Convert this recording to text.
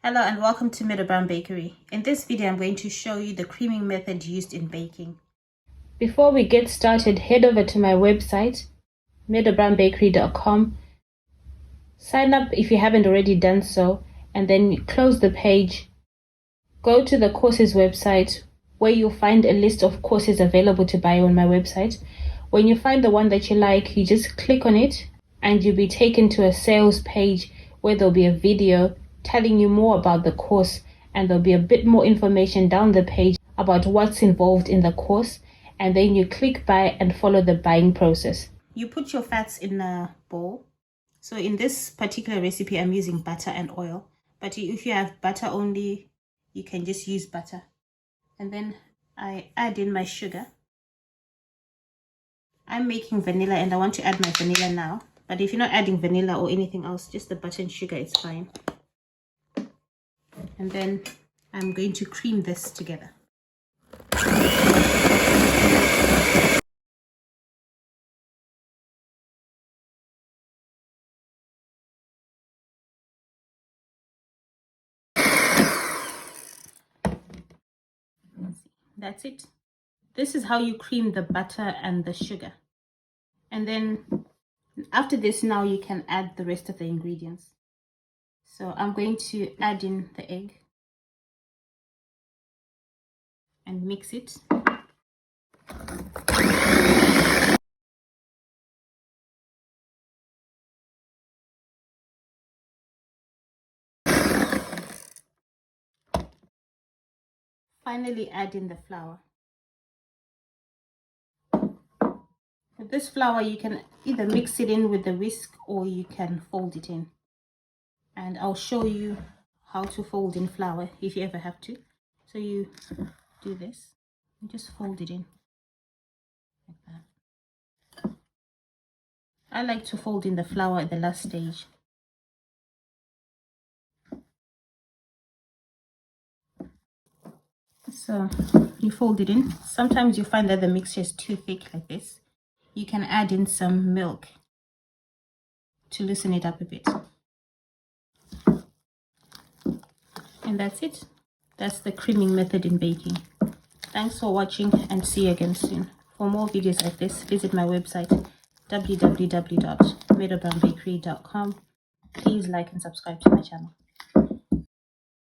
Hello and welcome to Meadow Bakery. In this video, I'm going to show you the creaming method used in baking. Before we get started, head over to my website, meadowbakery.com. Sign up if you haven't already done so, and then close the page. Go to the courses website where you'll find a list of courses available to buy on my website. When you find the one that you like, you just click on it and you'll be taken to a sales page where there'll be a video telling you more about the course, and there'll be a bit more information down the page about what's involved in the course, and then you click buy and follow the buying process. You put your fats in a bowl. So in this particular recipe, I'm using butter and oil, but if you have butter only, you can just use butter. And then I add in my sugar. I'm making vanilla and I want to add my vanilla now, but if you're not adding vanilla or anything else, just the butter and sugar, it's fine. And then I'm going to cream this together. That's it. This is how you cream the butter and the sugar. And then after this, now you can add the rest of the ingredients. So I'm going to add in the egg and mix it. Finally add in the flour. With this flour, you can either mix it in with the whisk or you can fold it in. And I'll show you how to fold in flour if you ever have to. So you do this and just fold it in like that. I like to fold in the flour at the last stage. So you fold it in. Sometimes you find that the mixture is too thick like this. You can add in some milk to loosen it up a bit. And that's it. That's the creaming method in baking. Thanks for watching and see you again soon. For more videos like this, visit my website www.meadowbakery.com. Please like and subscribe to my channel.